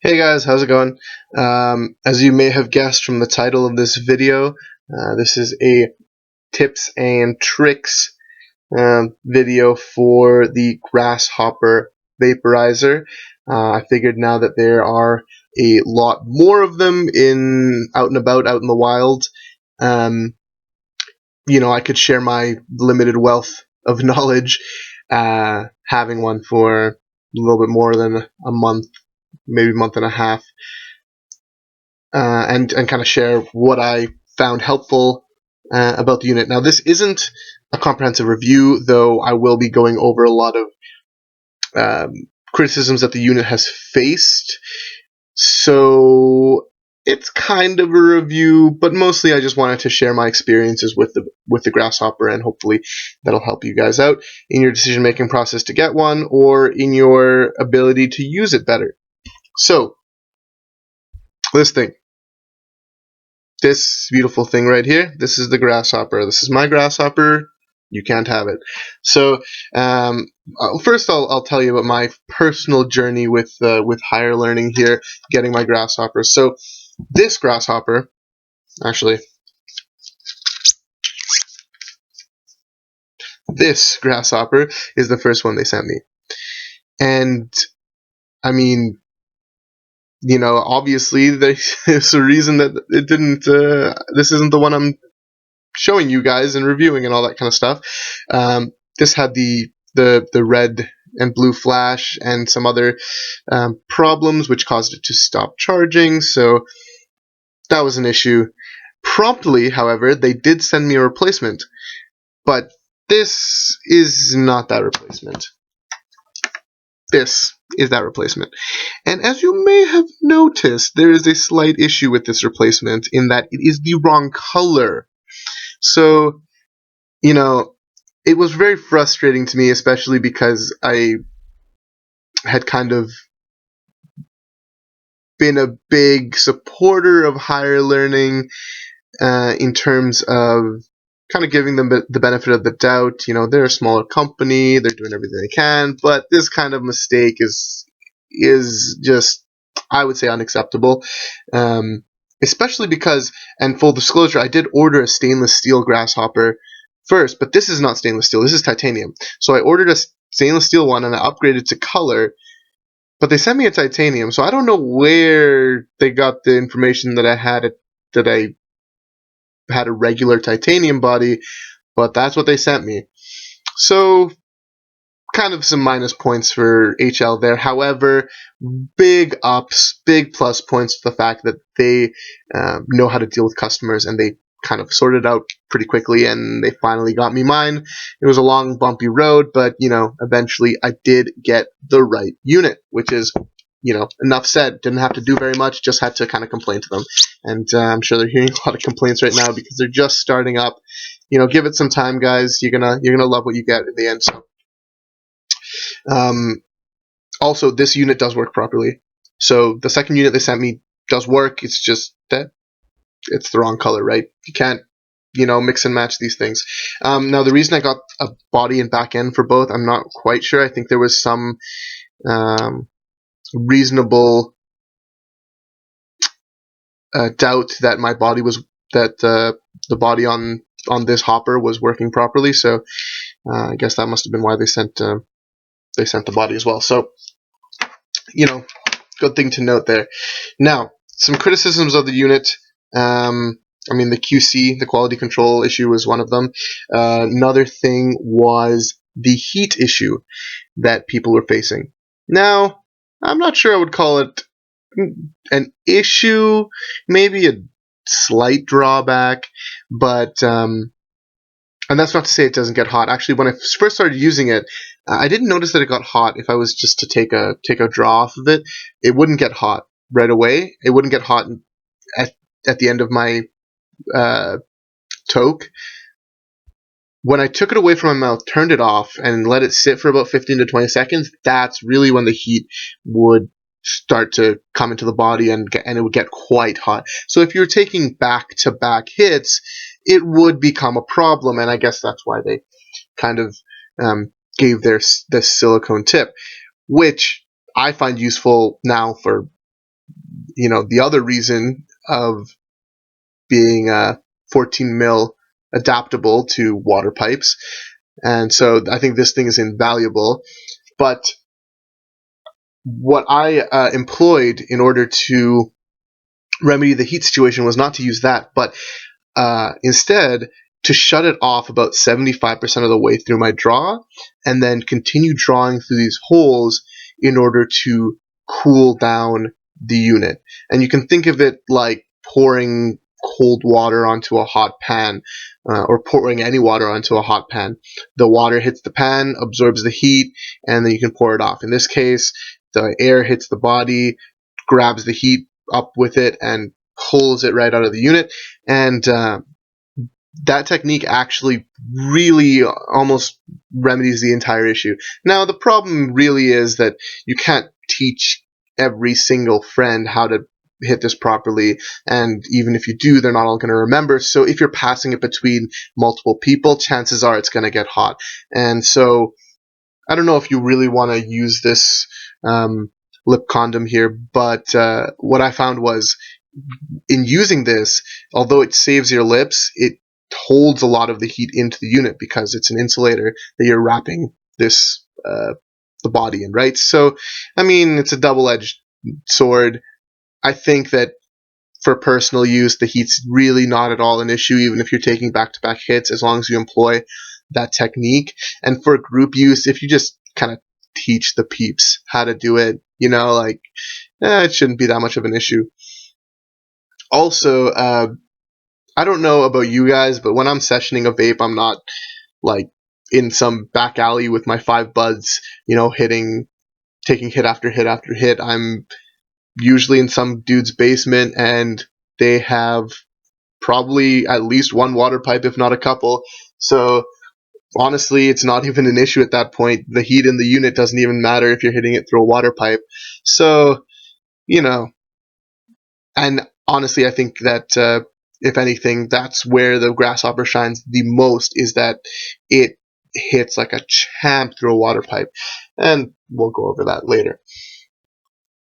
Hey guys, how's it going? As you may have guessed from the title of this video, this is a tips and tricks video for the Grasshopper Vaporizer. I figured now that there are a lot more of them out and about, out in the wild, um, I could share my limited wealth of knowledge, having one for a little bit more than a month, maybe a month and a half. And kind of share what I found helpful about the unit. Now, this isn't a comprehensive review, though I will be going over a lot of criticisms that the unit has faced. So it's kind of a review, but mostly I just wanted to share my experiences with the Grasshopper, and hopefully that'll help you guys out in your decision-making process to get one, or in your ability to use it better. So this beautiful thing right here, this is the Grasshopper. This is my Grasshopper. You can't have it. So first I'll tell you about my personal journey with higher learning here, getting my Grasshopper. So this Grasshopper, actually, this Grasshopper is the first one they sent me. And I mean, obviously there's a reason that it didn't, this isn't the one I'm showing you guys and reviewing and all that kind of stuff. This had the red and blue flash and some other problems which caused it to stop charging, so that was an issue. Promptly, however, they did send me a replacement, but this is not that replacement. This is that replacement. And as you may have noticed, there is a slight issue with this replacement in that it is the wrong color. So, it was very frustrating to me, especially because I had kind of been a big supporter of higher learning in terms of kind of giving them the benefit of the doubt. They're a smaller company, they're doing everything they can, but this kind of mistake is just, I would say, unacceptable. Especially because, and full disclosure, I did order a stainless steel Grasshopper first, but this is not stainless steel, this is titanium. So I ordered a stainless steel one and I upgraded to color, but they sent me a titanium, so I don't know where they got the information that I had a regular titanium body, but that's what they sent me. So kind of some minus points for HL there. However, big ups, big plus points to the fact that they know how to deal with customers, and they kind of sorted out pretty quickly, and they finally got me mine. It was a long, bumpy road, but eventually I did get the right unit, which is, enough said. Didn't have to do very much, just had to kind of complain to them. And I'm sure they're hearing a lot of complaints right now because they're just starting up. Give it some time, guys. You're gonna love what you get in the end. So. Also, this unit does work properly. So the second unit they sent me does work. It's just that it's the wrong color, right? You can't, mix and match these things. Now, the reason I got a body and back end for both, I'm not quite sure. I think there was some reasonable doubt that my body was the body on this hopper was working properly. So I guess that must have been why they sent the body as well. So, good thing to note there. Now, some criticisms of the unit. The QC, the quality control issue, was one of them. Another thing was the heat issue that people were facing. Now, I'm not sure I would call it an issue, maybe a slight drawback, but and that's not to say it doesn't get hot. Actually, when I first started using it, I didn't notice that it got hot. If I was just to take a draw off of it, it wouldn't get hot right away. It wouldn't get hot at the end of my toke. When I took it away from my mouth, turned it off, and let it sit for about 15 to 20 seconds, that's really when the heat would start to come into the body, and it would get quite hot. So if you're taking back-to-back hits, it would become a problem, and I guess that's why they kind of gave this silicone tip, which I find useful now for the other reason of being 14 mil adaptable to water pipes. And so I think this thing is invaluable. But what I employed in order to remedy the heat situation was not to use that, but instead to shut it off about 75% of the way through my draw, and then continue drawing through these holes in order to cool down the unit. And you can think of it like pouring cold water onto a hot pan, or pouring any water onto a hot pan. The water hits the pan, absorbs the heat, and then you can pour it off. In this case, the air hits the body, grabs the heat up with it, and pulls it right out of the unit. And that technique actually really almost remedies the entire issue. Now, the problem really is that you can't teach every single friend how to hit this properly, and even if you do, they're not all going to remember. So if you're passing it between multiple people, chances are it's going to get hot. And so I don't know if you really want to use this lip condom here, but what I found was, in using this, although it saves your lips, it holds a lot of the heat into the unit because it's an insulator that you're wrapping this the body in, right? So, I mean, it's a double-edged sword. I think that for personal use, the heat's really not at all an issue, even if you're taking back-to-back hits, as long as you employ that technique. And for group use, if you just kind of teach the peeps how to do it, it shouldn't be that much of an issue. Also, I don't know about you guys, but when I'm sessioning a vape, I'm not like in some back alley with my 5 buds, taking hit after hit after hit. I'm usually in some dude's basement, and they have probably at least one water pipe, if not a couple. So honestly, it's not even an issue at that point. The heat in the unit doesn't even matter if you're hitting it through a water pipe. So, and honestly, I think that if anything, that's where the Grasshopper shines the most, is that it hits like a champ through a water pipe. And we'll go over that later.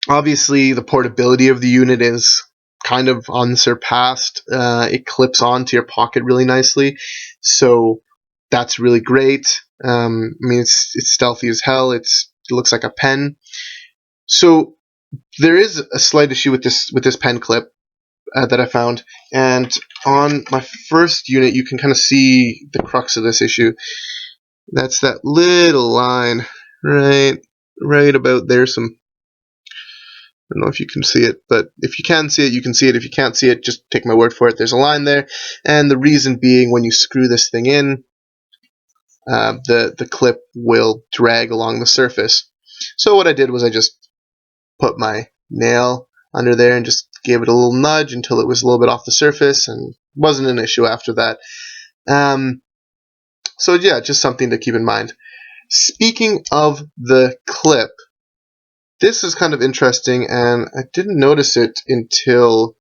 Obviously, the portability of the unit is kind of unsurpassed. It clips onto your pocket really nicely, so that's really great. I mean, it's stealthy as hell. It looks like a pen. So there is a slight issue with this pen clip that I found, and on my first unit, you can kind of see the crux of this issue. That's that little line right about there. I don't know if you can see it, but if you can see it, you can see it. If you can't see it, just take my word for it. There's a line there, and the reason being, when you screw this thing in, the clip will drag along the surface. So what I did was I just put my nail under there and just gave it a little nudge until it was a little bit off the surface, and wasn't an issue after that. So yeah, just something to keep in mind. Speaking of the clip, this is kind of interesting, and I didn't notice it until,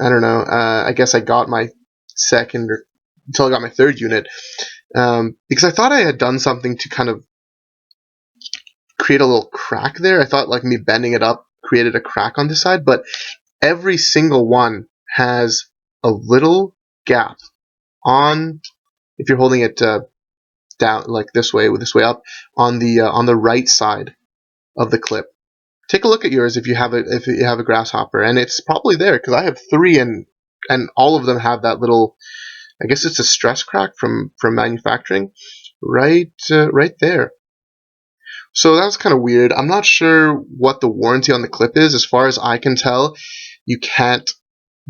I don't know, I guess I got my until I got my third unit, because I thought I had done something to kind of create a little crack there. I thought like me bending it up created a crack on this side, but every single one has a little gap on, if you're holding it down like this way up, on the right side of the clip. Take a look at yours if you have a Grasshopper, and it's probably there, because I have 3, and all of them have that little, I guess it's a stress crack from manufacturing right there. So that was kind of weird. I'm not sure what the warranty on the clip is. As far as I can tell, you can't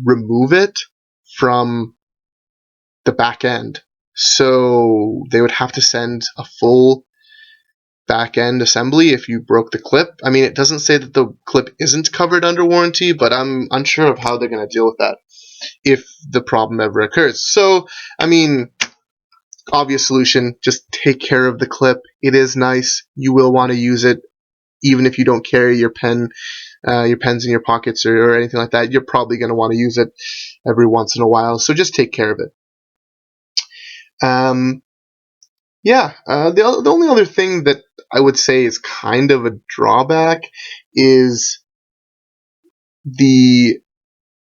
remove it from the back end. So they would have to send a full back end assembly if you broke the clip. I mean, it doesn't say that the clip isn't covered under warranty, but I'm unsure of how they're going to deal with that if the problem ever occurs. So, I mean, obvious solution, just take care of the clip. It is nice. You will want to use it even if you don't carry your pens in your pockets or anything like that. You're probably going to want to use it every once in a while, so just take care of it. The only other thing that I would say is kind of a drawback is the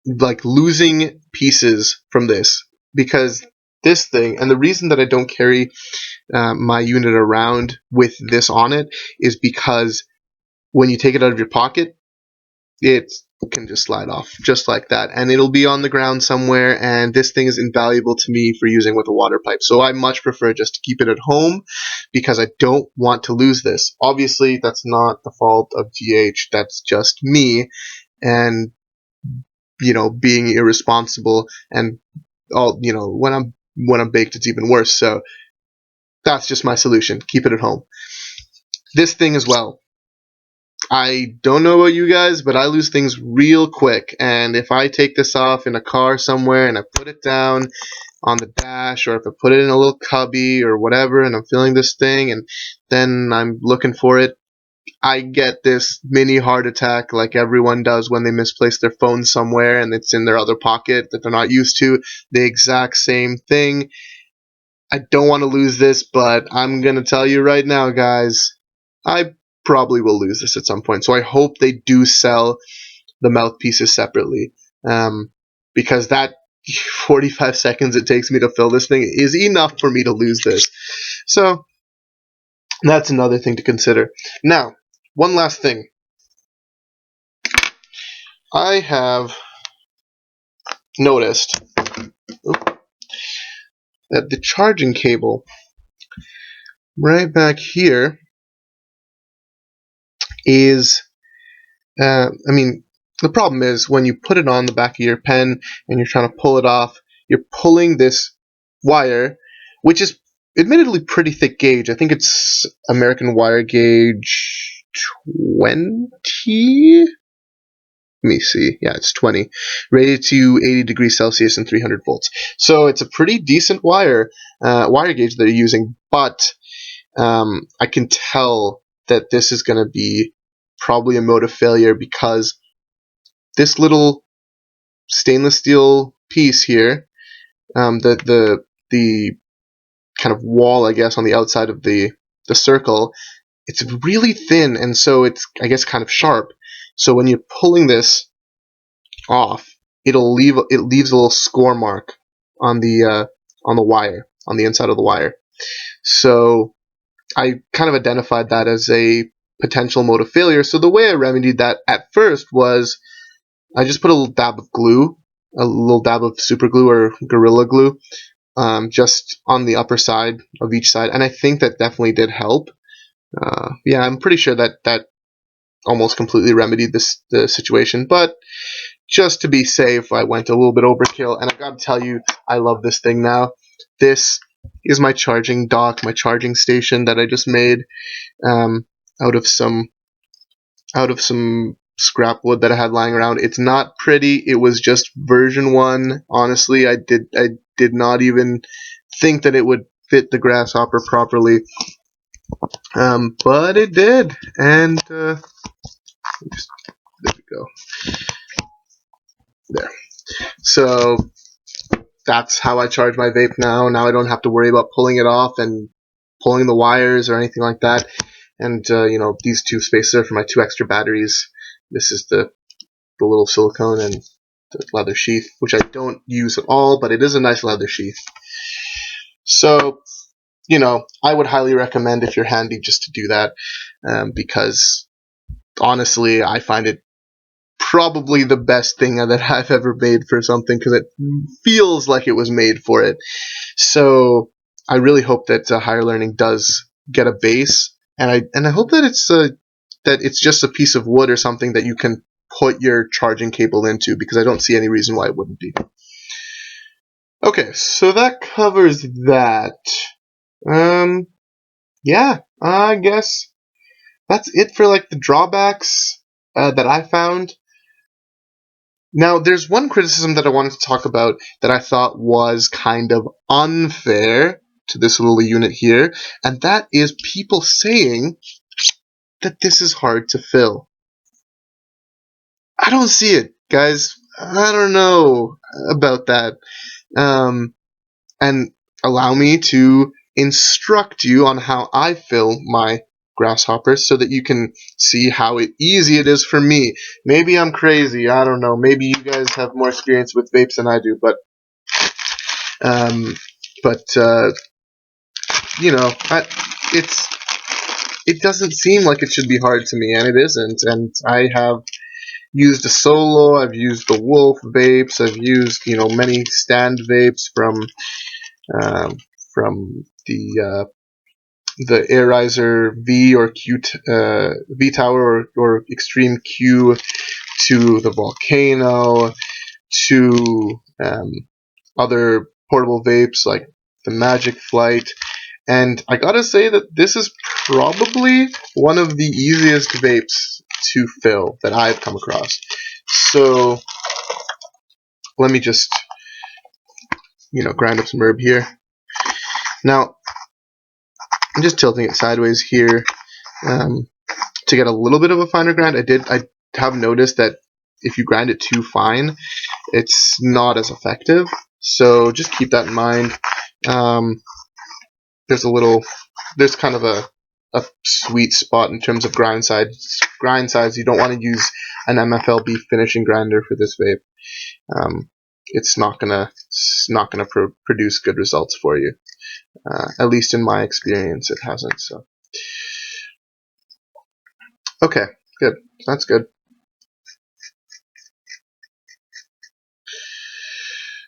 like losing pieces from this, because this thing, and the reason that I don't carry my unit around with this on it is because when you take it out of your pocket, it can just slide off just like that, and it'll be on the ground somewhere, and this thing is invaluable to me for using with a water pipe. So I much prefer just to keep it at home because I don't want to lose this. Obviously, that's not the fault of GH, that's just me, and being irresponsible, and all when I'm baked, it's even worse. So that's just my solution. Keep it at home. This thing as well. I don't know about you guys, but I lose things real quick. And if I take this off in a car somewhere and I put it down on the dash, or if I put it in a little cubby or whatever, and I'm feeling this thing and then I'm looking for it, I get this mini heart attack like everyone does when they misplace their phone somewhere and it's in their other pocket that they're not used to. The exact same thing. I don't want to lose this, but I'm going to tell you right now, guys, I probably will lose this at some point. So I hope they do sell the mouthpieces separately, because that 45 seconds it takes me to fill this thing is enough for me to lose this. So that's another thing to consider. Now, one last thing. I have noticed that the charging cable right back here is, the problem is when you put it on the back of your pen and you're trying to pull it off, you're pulling this wire, which is admittedly pretty thick gauge. I think it's American wire gauge 20? Let me see. Yeah, it's 20. Rated to 80 degrees Celsius and 300 volts. So it's a pretty decent wire gauge that they're using, but I can tell that this is going to be probably a mode of failure, because this little stainless steel piece here, the kind of wall, I guess, on the outside of the circle, it's really thin, and so it's, I guess, kind of sharp. So when you're pulling this off, it leaves a little score mark on the wire, on the inside of the wire. So I kind of identified that as a potential mode of failure. So the way I remedied that at first was I just put a little dab of glue, a little dab of super glue or Gorilla Glue, just on the upper side of each side, and I think that definitely did help. Yeah, I'm pretty sure that almost completely remedied the situation, but just to be safe, I went a little bit overkill, and I gotta tell you, I love this thing now. This is my charging dock, my charging station that I just made out of some scrap wood that I had lying around. It's not pretty. It was just version 1. Honestly, I did not even think that it would fit the Grasshopper properly, but it did, and there we go. There. So that's how I charge my vape now. Now I don't have to worry about pulling it off and pulling the wires or anything like that. And these two spaces are for my 2 extra batteries. This is the little silicone and the leather sheath, which I don't use at all, but it is a nice leather sheath. So, I would highly recommend, if you're handy, just to do that, because honestly, I find it probably the best thing that I've ever made for something, because it feels like it was made for it. So I really hope that Higher Learning does get a base, and I hope that it's just a piece of wood or something that you can put your charging cable into, because I don't see any reason why it wouldn't be. Okay, so that covers that. Yeah, I guess that's it for the drawbacks that I found. Now, there's one criticism that I wanted to talk about that I thought was kind of unfair to this little unit here, and that is people saying that this is hard to fill. I don't see it, guys. I don't know about that. And allow me to instruct you on how I fill my Grasshoppers so that you can see how easy it is for me. Maybe I'm crazy, I don't know. Maybe you guys have more experience with vapes than I do, but you know, it doesn't seem like it should be hard to me, and it isn't. And I have used a Solo, I've used the Wolf vapes, I've used many stand vapes um, from the Airizer V or V Tower or Extreme Q to the Volcano to other portable vapes like the Magic Flight. And I gotta say that this is probably one of the easiest vapes to fill that I've come across. So let me just, grind up some herb here. Now, I'm just tilting it sideways here to get a little bit of a finer grind. I have noticed that if you grind it too fine, it's not as effective. So just keep that in mind. There's kind of a sweet spot in terms of grind size. You don't want to use an MFLB finishing grinder for this vape. It's not gonna produce good results for you. At least in my experience, it hasn't. So, okay, good. That's good.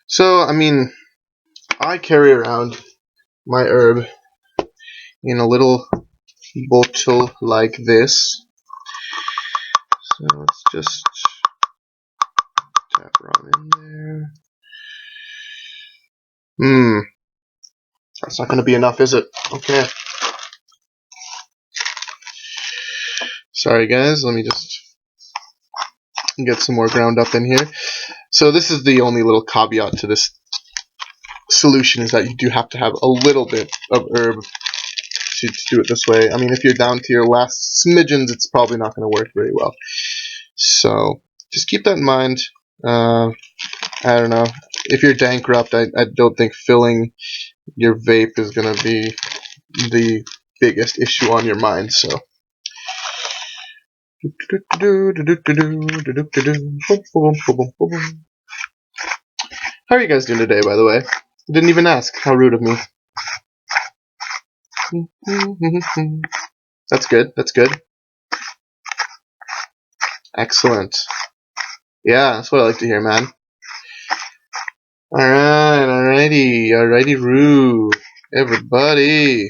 So, I mean, I carry around my herb in a little bottle like this. So let's just tap right in there. That's not going to be enough, is it? Okay. Sorry, guys. Let me just get some more ground up in here. So this is the only little caveat to this solution, is that you do have to have a little bit of herb to do it this way. I mean, if you're down to your last smidgens, it's probably not going to work very well. So just keep that in mind. I don't know. If you're bankrupt, I don't think filling your vape is going to be the biggest issue on your mind. So. How are you guys doing today, by the way? I didn't even ask. How rude of me. That's good. That's good. Excellent. Yeah, that's what I like to hear, man. Alright, alrighty, Roo. Everybody.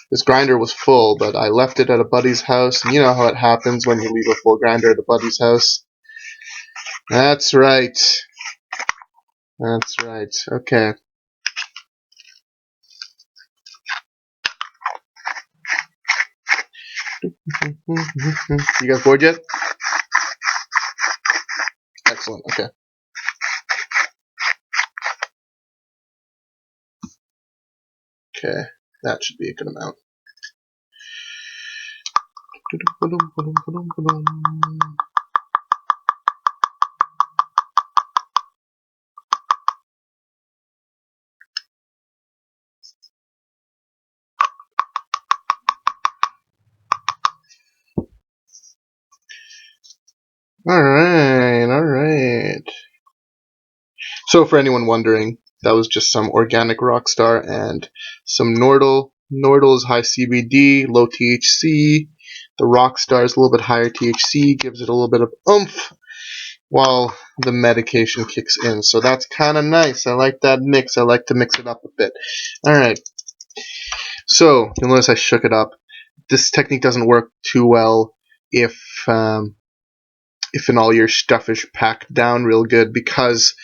This grinder was full, but I left it at a buddy's house, and you know how it happens when you leave a full grinder at a buddy's house. That's right. That's right. Okay. You guys bored yet? Excellent. Okay. Okay. That should be a good amount. Alright. So for anyone wondering, that was just some organic Rockstar and some Nordal. Nordal is high CBD, low THC. The Rockstar is a little bit higher THC, gives it a little bit of oomph, while the medication kicks in. So that's kind of nice. I like that mix. I like to mix it up a bit. Alright. So, you'll notice I shook it up. This technique doesn't work too well if all your stuff is packed down real good, because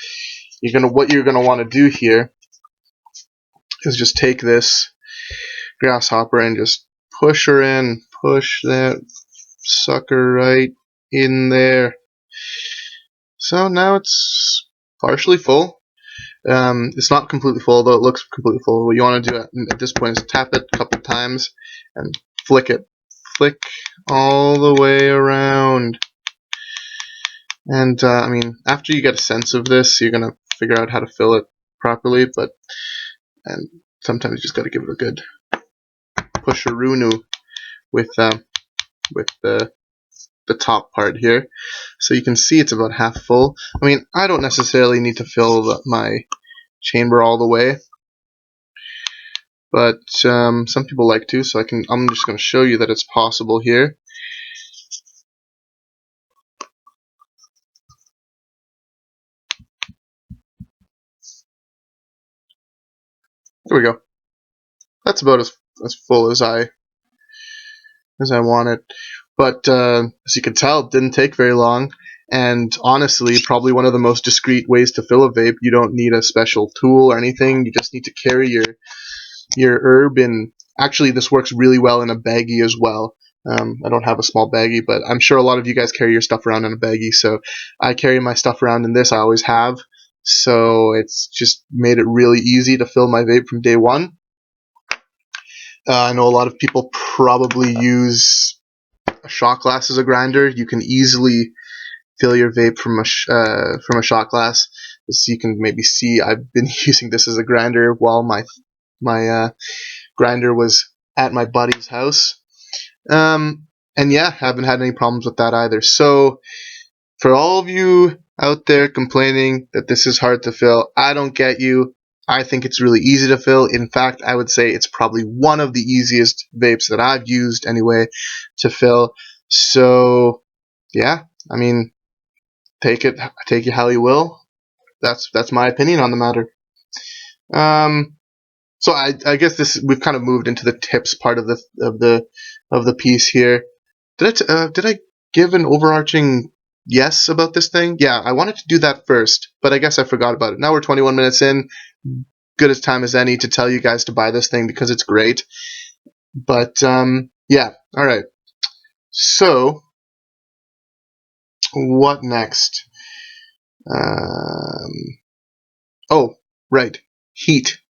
what you're gonna want to do here is just take this grasshopper and just push her in, push that sucker right in there. So now it's partially full. It's not completely full, though it looks completely full. What you want to do at this point is tap it a couple times and flick it. Flick all the way around. And, I mean, after you get a sense of this, you're going to figure out how to fill it properly, and sometimes you just got to give it a good pusharoo with the top part here. So you can see it's about half full. I mean, I don't necessarily need to fill my chamber all the way, but some people like to, so I'm just going to show you that it's possible here. There we go. That's about as full as I want it. But as you can tell, it didn't take very long. And honestly, probably one of the most discreet ways to fill a vape. You don't need a special tool or anything. You just need to carry your herb in. Actually, this works really well in a baggie as well. I don't have a small baggie, but I'm sure a lot of you guys carry your stuff around in a baggie. So I carry my stuff around in this. I always have. So it's just made it really easy to fill my vape from day one. I know a lot of people probably use a shot glass as a grinder. You can easily fill your vape from a shot glass. As you can maybe see, I've been using this as a grinder while my grinder was at my buddy's house. And yeah, haven't had any problems with that either. So for all of you out there complaining that this is hard to fill, I don't get you. I think it's really easy to fill. In fact, I would say it's probably one of the easiest vapes that I've used anyway to fill. So yeah, I mean, take it how you will. That's my opinion on the matter. So I guess we've kind of moved into the tips part of the piece here. Did I give an overarching yes about this thing? Yeah, I wanted to do that first, but I guess I forgot about it. Now we're 21 minutes in. Good as time as any to tell you guys to buy this thing because it's great. But yeah, all right. So what next? Oh, right, heat.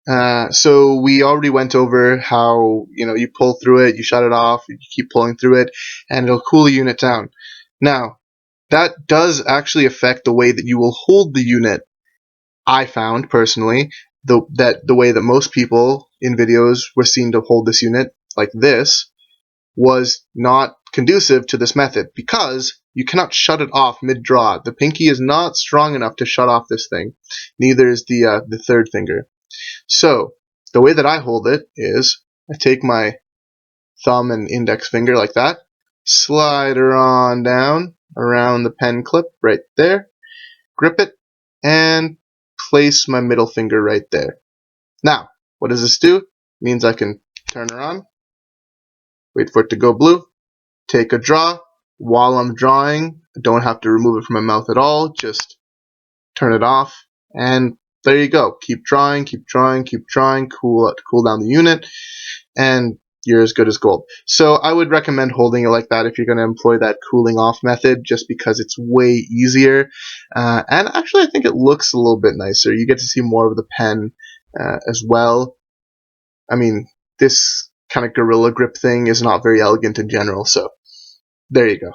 So we already went over how you pull through it, you shut it off, you keep pulling through it, and it'll cool the unit down. Now, that does actually affect the way that you will hold the unit. I found personally that the way that most people in videos were seen to hold this unit, like this, was not conducive to this method because you cannot shut it off mid-draw. The pinky is not strong enough to shut off this thing. Neither is the third finger. So the way that I hold it is I take my thumb and index finger like that, slide her on down around the pen clip right there, grip it, and place my middle finger right there. Now, what does this do? It means I can turn her on, wait for it to go blue, take a draw. While I'm drawing, I don't have to remove it from my mouth at all, just turn it off, and there you go. Keep drawing, keep drawing, keep drawing, cool down the unit, and you're as good as gold. So I would recommend holding it like that if you're going to employ that cooling off method, just because it's way easier. And actually, I think it looks a little bit nicer. You get to see more of the pen as well. I mean, this kind of gorilla grip thing is not very elegant in general, so there you go.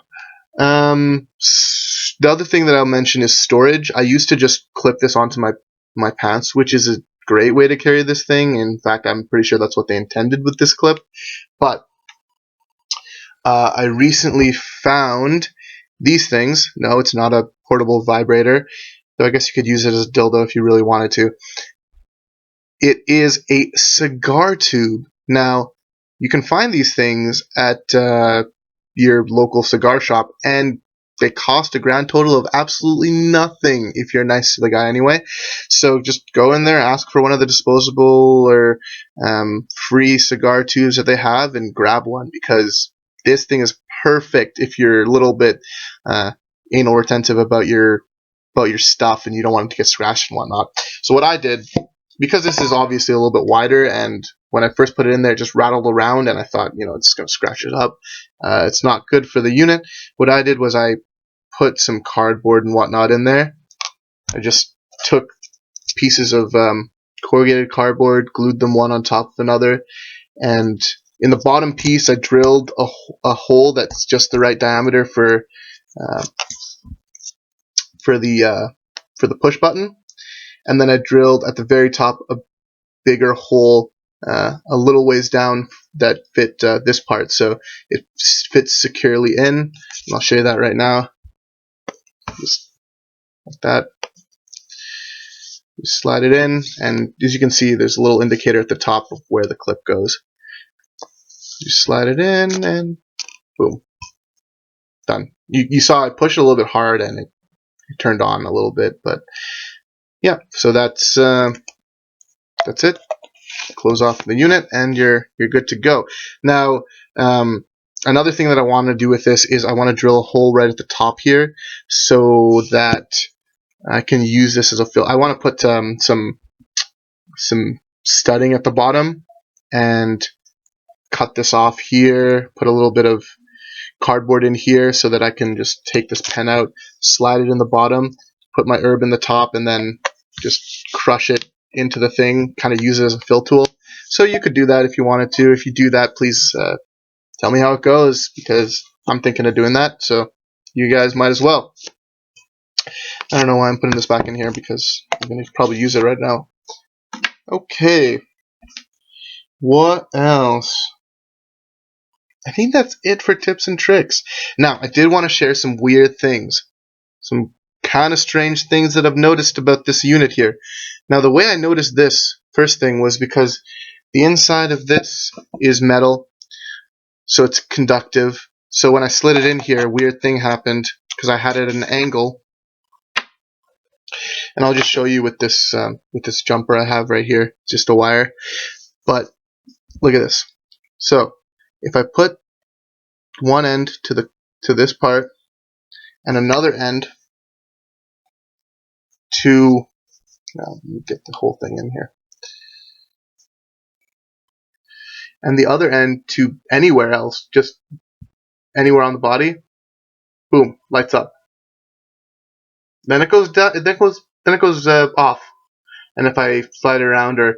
The other thing that I'll mention is storage. I used to just clip this onto my pants, which is a great way to carry this thing. In fact, I'm pretty sure that's what they intended with this clip. But I recently found these things. No, it's not a portable vibrator, though I guess you could use it as a dildo if you really wanted to. It is a cigar tube. Now, you can find these things at your local cigar shop, and they cost a grand total of absolutely nothing if you're nice to the guy anyway. So just go in there, ask for one of the disposable or free cigar tubes that they have, and grab one, because this thing is perfect if you're a little bit anal retentive about your stuff and you don't want it to get scratched and whatnot. So what I did, because this is obviously a little bit wider, and when I first put it in there, it just rattled around, and I thought, it's going to scratch it up. It's not good for the unit. What I did was I put some cardboard and whatnot in there. I just took pieces of corrugated cardboard, glued them one on top of another, and in the bottom piece, I drilled a hole that's just the right diameter for the push button. And then I drilled at the very top a bigger hole a little ways down that fit this part, so it fits securely in. And I'll show you that right now. Just like that. You slide it in, and as you can see, there's a little indicator at the top of where the clip goes. You slide it in, and boom, done. You saw I pushed it a little bit hard, and it turned on a little bit, but yeah. So that's it. Close off the unit, and you're good to go. Now, another thing that I want to do with this is I want to drill a hole right at the top here, so that I can use this as a fill. I want to put some studding at the bottom and cut this off here, put a little bit of cardboard in here so that I can just take this pen out, slide it in the bottom, put my herb in the top, and then just crush it into the thing, kind of use it as a fill tool. So you could do that if you wanted to. If you do that, please tell me how it goes, because I'm thinking of doing that, so you guys might as well. I don't know why I'm putting this back in here, because I'm going to probably use it right now. Okay, what else? I think that's it for tips and tricks. Now, I did want to share some weird things, some kind of strange things that I've noticed about this unit here. Now, the way I noticed this first thing was because the inside of this is metal, so it's conductive. So when I slid it in here, a weird thing happened because I had it at an angle. And I'll just show you with this jumper I have right here, just a wire. But look at this. So if I put one end to this part and another end to, let me get the whole thing in here, and the other end to anywhere else, just anywhere on the body, boom, lights up. Then it goes down. Then it goes off. And if I slide it around or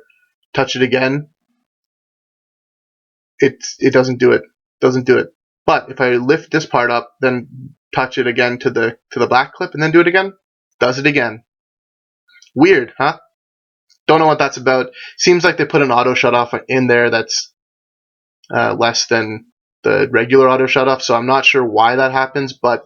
touch it again, it doesn't do it. Doesn't do it. But if I lift this part up, then touch it again to the back clip, and then do it again, does it again. Weird, huh? Don't know what that's about. Seems like they put an auto shut off in there that's less than the regular auto shut off. So I'm not sure why that happens, but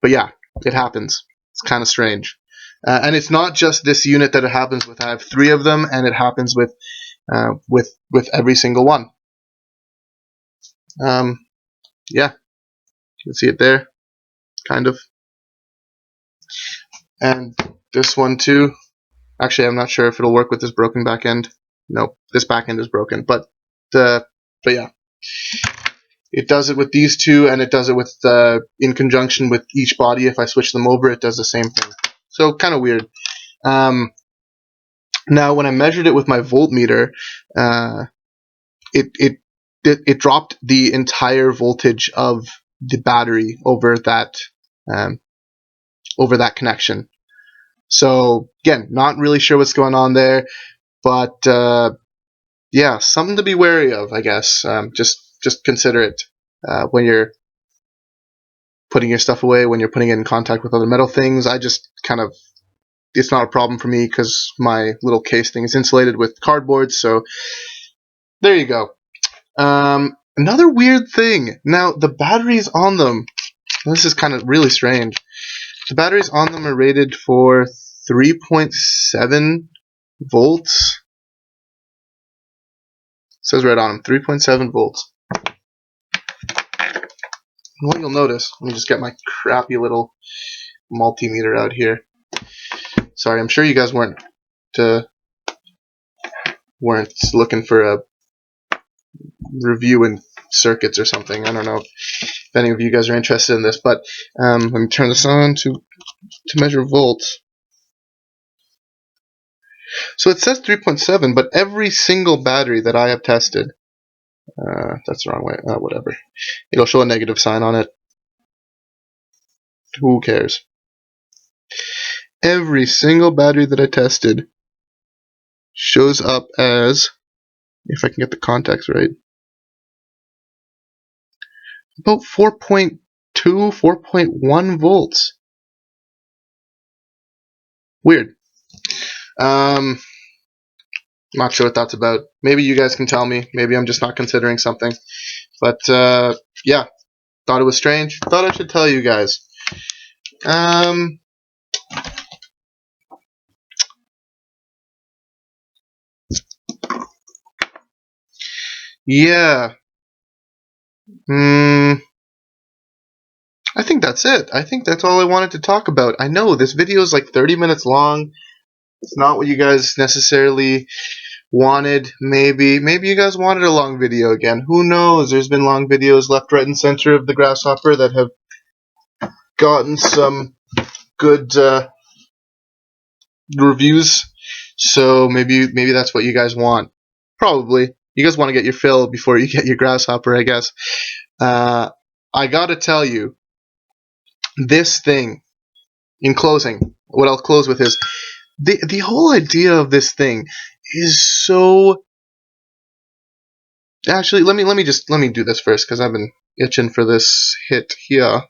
yeah, it happens. It's kind of strange. And it's not just this unit that it happens with. I have 3 of them, and it happens with every single one. Yeah, you can see it there, kind of. And this one too. Actually, I'm not sure if it'll work with this broken back end. Nope, this back end is broken. But yeah, it does it with these 2, and it does it with in conjunction with each body. If I switch them over, it does the same thing. So kind of weird. Now, when I measured it with my voltmeter, it dropped the entire voltage of the battery over that connection. So again, not really sure what's going on there, but yeah, something to be wary of, I guess. Just consider it when you're putting your stuff away, when you're putting it in contact with other metal things. I just kind of, it's not a problem for me because my little case thing is insulated with cardboard. So there you go. Another weird thing. Now, the batteries on them, this is kind of really strange. The batteries on them are rated for 3.7 volts. It says right on them, 3.7 volts. And what you'll notice, let me just get my crappy little multimeter out here. Sorry, I'm sure you guys weren't looking for a review in circuits or something. I don't know if any of you guys are interested in this, but let me turn this on to measure volts. So it says 3.7, but every single battery that I have tested, that's the wrong way, whatever. It'll show a negative sign on it. Who cares? Every single battery that I tested shows up as, if I can get the contacts right, about 4.2, 4.1 volts. Weird. Not sure what that's about. Maybe you guys can tell me. Maybe I'm just not considering something. But yeah, thought it was strange. Thought I should tell you guys. Um, yeah. Hmm. I think that's it. I think that's all I wanted to talk about. I know this video is like 30 minutes long. It's not what you guys necessarily wanted. Maybe you guys wanted a long video again. Who knows? There's been long videos left, right, and center of the Grasshopper that have gotten some good reviews. So maybe that's what you guys want. Probably. You guys want to get your fill before you get your Grasshopper, I guess. Uh, I gotta tell you, this thing, in closing, what I'll close with is the whole idea of this thing is so. Actually, let me do this first because I've been itching for this hit here.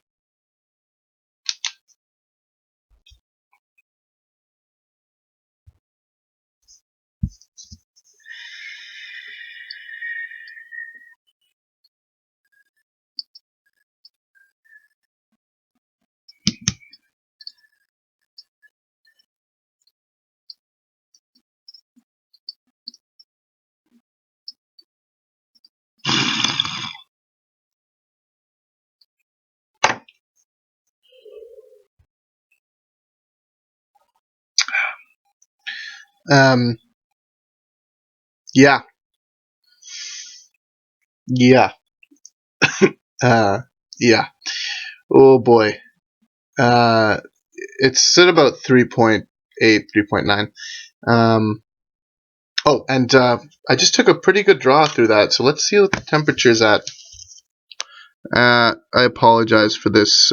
Um, yeah, yeah, uh, yeah. Oh boy. Uh, it's at about 3.8, 3.9. Um, oh, and I just took a pretty good draw through that, so let's see what the temperature's at. I apologize for this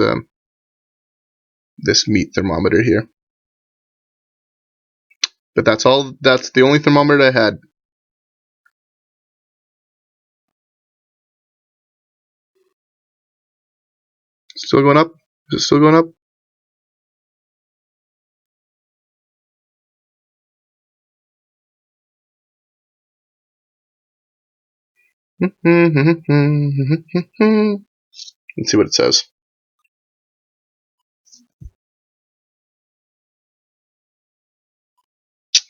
meat thermometer here, but that's all. That's the only thermometer I had. Still going up? Is it still going up? Let's see what it says.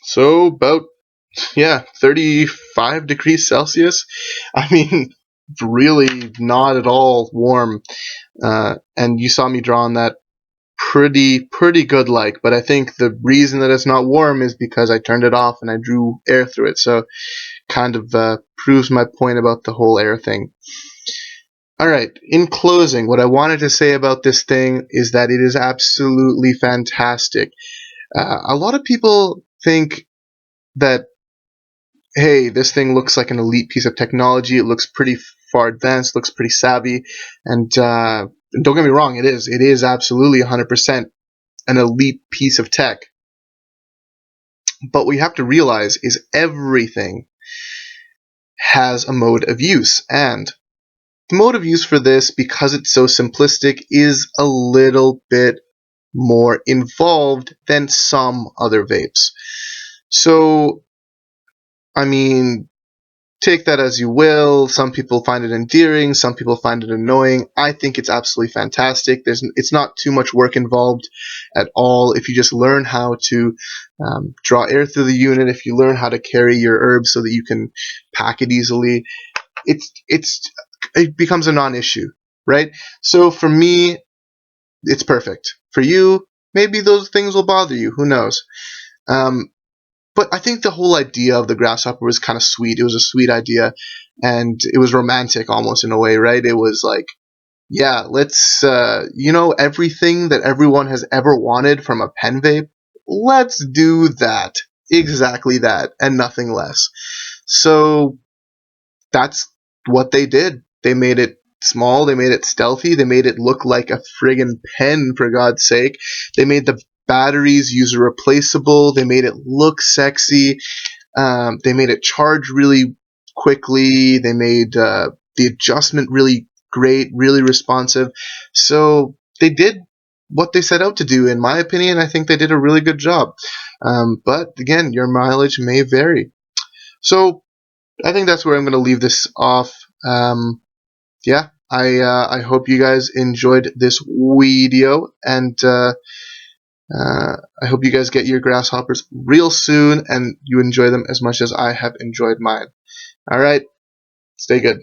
So about 35 degrees Celsius. I mean, really not at all warm. And you saw me drawing that pretty good like, but I think the reason that it's not warm is because I turned it off and I drew air through it. So kind of proves my point about the whole air thing. Alright, in closing, what I wanted to say about this thing is that it is absolutely fantastic. A lot of people think that, hey, this thing looks like an elite piece of technology, it looks pretty far advanced, looks pretty savvy, and don't get me wrong, it is. It is absolutely 100% an elite piece of tech. But what you have to realize is everything has a mode of use, and the mode of use for this, because it's so simplistic, is a little bit more involved than some other vapes. So, I mean, take that as you will. Some people find it endearing, some people find it annoying. I think it's absolutely fantastic. It's not too much work involved at all. If you just learn how to draw air through the unit, if you learn how to carry your herbs so that you can pack it easily, it becomes a non-issue, right? So for me, it's perfect. For you, maybe those things will bother you. Who knows? Um, but I think the whole idea of the Grasshopper was kind of sweet. It was a sweet idea, and it was romantic almost in a way, right? It was like, yeah, let's, everything that everyone has ever wanted from a pen vape, let's do that. Exactly that, and nothing less. So that's what they did. They made it small, they made it stealthy, they made it look like a friggin' pen, for God's sake. They made the batteries user replaceable, they made it look sexy, they made it charge really quickly, they made the adjustment really great, really responsive. So they did what they set out to do. In my opinion, I think they did a really good job. But again, your mileage may vary. So I think that's where I'm going to leave this off. Yeah, I hope you guys enjoyed this video, and I hope you guys get your grasshoppers real soon, and you enjoy them as much as I have enjoyed mine. All right, stay good.